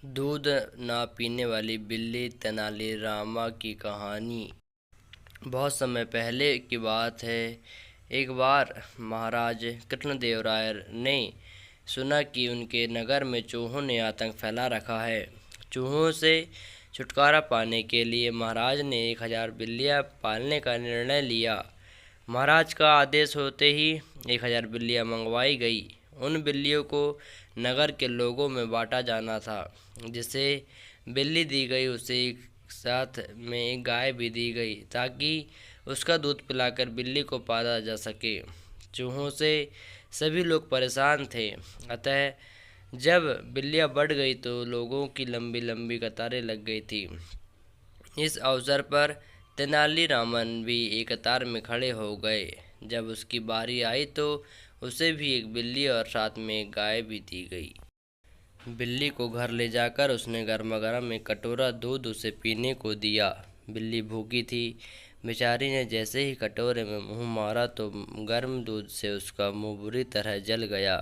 दूध ना पीने वाली बिल्ली तेनालीरामा की कहानी। बहुत समय पहले की बात है। एक बार महाराज कृष्णदेवराय ने सुना कि उनके नगर में चूहों ने आतंक फैला रखा है। चूहों से छुटकारा पाने के लिए महाराज ने 1000 बिल्लियाँ पालने का निर्णय लिया। महाराज का आदेश होते ही 1000 बिल्लियाँ मंगवाई गई। उन बिल्लियों को नगर के लोगों में बांटा जाना था। जिसे बिल्ली दी गई उसे एक साथ में एक गाय भी दी गई ताकि उसका दूध पिलाकर बिल्ली को पाला जा सके। चूहों से सभी लोग परेशान थे, अतः जब बिल्लियाँ बढ़ गई तो लोगों की लंबी लंबी कतारें लग गई थी। इस अवसर पर तेनालीरामन भी एक कतार में खड़े हो गए। जब उसकी बारी आई तो उसे भी एक बिल्ली और साथ में एक गाय भी दी गई। बिल्ली को घर ले जाकर उसने गर्मा-गर्म एक कटोरा दूध उसे पीने को दिया। बिल्ली भूखी थी। बेचारी ने जैसे ही कटोरे में मुंह मारा तो गर्म दूध से उसका मुंह बुरी तरह जल गया।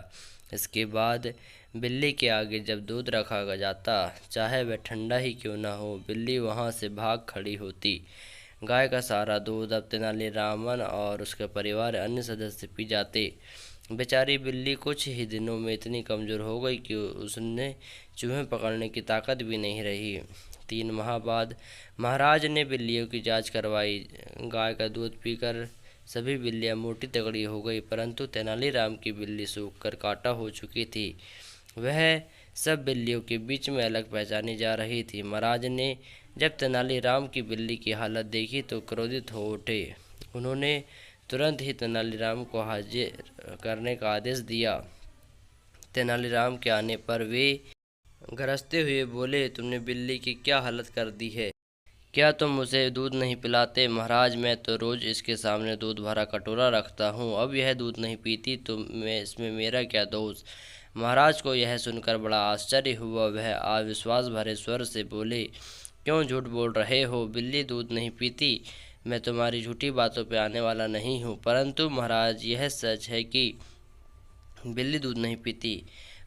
इसके बाद बिल्ली के आगे जब दूध रखा जाता, चाहे वह ठंडा ही क्यों न हो, बिल्ली वहां से भाग खड़ी होती। गाय का सारा दूध अब तेनालीरामन और उसके परिवार अन्य सदस्य पी जाते। बेचारी बिल्ली कुछ ही दिनों में इतनी कमज़ोर हो गई कि उसने चूहे पकड़ने की ताकत भी नहीं रही। 3 माह बाद महाराज ने बिल्लियों की जांच करवाई। गाय का दूध पीकर सभी बिल्लियां मोटी तगड़ी हो गई, परंतु तेनालीराम की बिल्ली सूखकर कांटा हो चुकी थी। वह सब बिल्लियों के बीच में अलग पहचानी जा रही थी। महाराज ने जब तेनालीराम की बिल्ली की हालत देखी तो क्रोधित हो उठे। उन्होंने तुरंत ही तेनालीराम को हाजिर करने का आदेश दिया। तेनालीराम के आने पर वे गरजते हुए बोले, तुमने बिल्ली की क्या हालत कर दी है? क्या तुम उसे दूध नहीं पिलाते? महाराज, मैं तो रोज़ इसके सामने दूध भरा कटोरा रखता हूँ, अब यह दूध नहीं पीती तो मैं इसमें मेरा क्या दोष? महाराज को यह सुनकर बड़ा आश्चर्य हुआ। वह अविश्वास भरे स्वर से बोले, क्यों झूठ बोल रहे हो? बिल्ली दूध नहीं पीती। मैं तुम्हारी झूठी बातों पे आने वाला नहीं हूँ, परंतु महाराज यह सच है कि बिल्ली दूध नहीं पीती।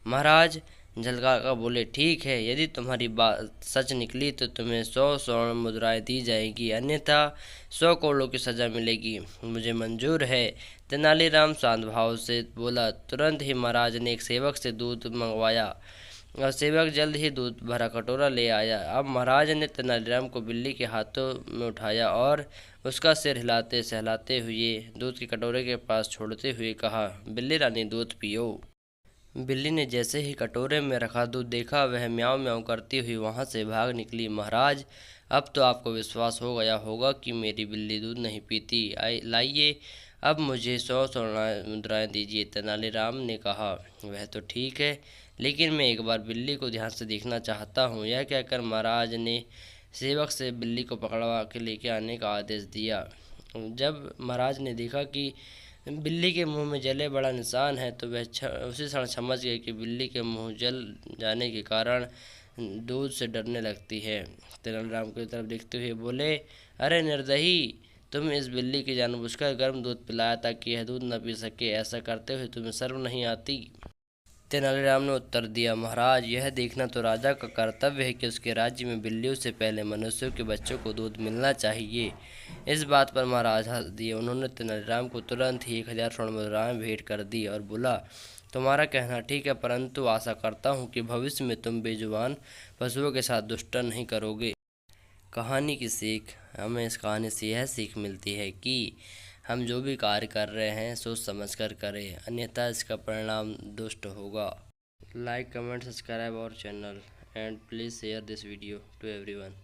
महाराज झलका कर बोले, ठीक है, यदि तुम्हारी बात सच निकली तो तुम्हें 100 स्वर्ण मुद्राएं दी जाएगी, अन्यथा 100 करोड़ की सजा मिलेगी। मुझे मंजूर है। तेनालीराम शांत भाव से बोला। तुरंत ही महाराज ने एक सेवक से दूध मंगवाया और सेवक जल्द ही दूध भरा कटोरा ले आया। अब महाराज ने तेनालीराम को बिल्ली के हाथों में उठाया और उसका सिर हिलाते सहलाते हुए दूध के कटोरे के पास छोड़ते हुए कहा, बिल्ली रानी दूध पियो। बिल्ली ने जैसे ही कटोरे में रखा दूध देखा, वह म्याऊं म्याऊं करती हुई वहां से भाग निकली। महाराज, अब तो आपको विश्वास हो गया होगा कि मेरी बिल्ली दूध नहीं पीती। लाइए, अब मुझे 100 स्वर्ण मुद्राएं दीजिए। तेनालीराम ने कहा, वह तो ठीक है, लेकिन मैं एक बार बिल्ली को ध्यान से देखना चाहता हूँ। यह कहकर महाराज ने सेवक से बिल्ली को पकड़वा के लेके आने का आदेश दिया। जब महाराज ने देखा कि बिल्ली के मुंह में जले बड़ा निशान है तो वह उसी क्षण समझ गए कि बिल्ली के मुंह जल जाने के कारण दूध से डरने लगती है। तेनालीराम की तरफ देखते हुए बोले, अरे निर्दयी, तुम इस बिल्ली की जानबूझकर गर्म दूध पिलाया ताकि यह दूध न पी सके। ऐसा करते हुए तुम्हें शर्म नहीं आती? तेनालीराम ने उत्तर दिया, महाराज, यह देखना तो राजा का कर्तव्य है कि उसके राज्य में बिल्लियों से पहले मनुष्यों के बच्चों को दूध मिलना चाहिए। इस बात पर महाराज हंस दिए। उन्होंने तेनालीराम को तुरंत ही 1000 स्वर्ण मुद्राएं भेंट कर दी और बोला, तुम्हारा कहना ठीक है, परंतु आशा करता हूँ कि भविष्य में तुम बेजुबान पशुओं के साथ दुष्टन नहीं करोगे। कहानी की सीख। हमें इस कहानी से यह सीख मिलती है कि हम जो भी कार्य कर रहे हैं सोच समझ कर करें, अन्यथा इसका परिणाम दुष्ट होगा। Like, comment, subscribe our channel and please share this video to everyone.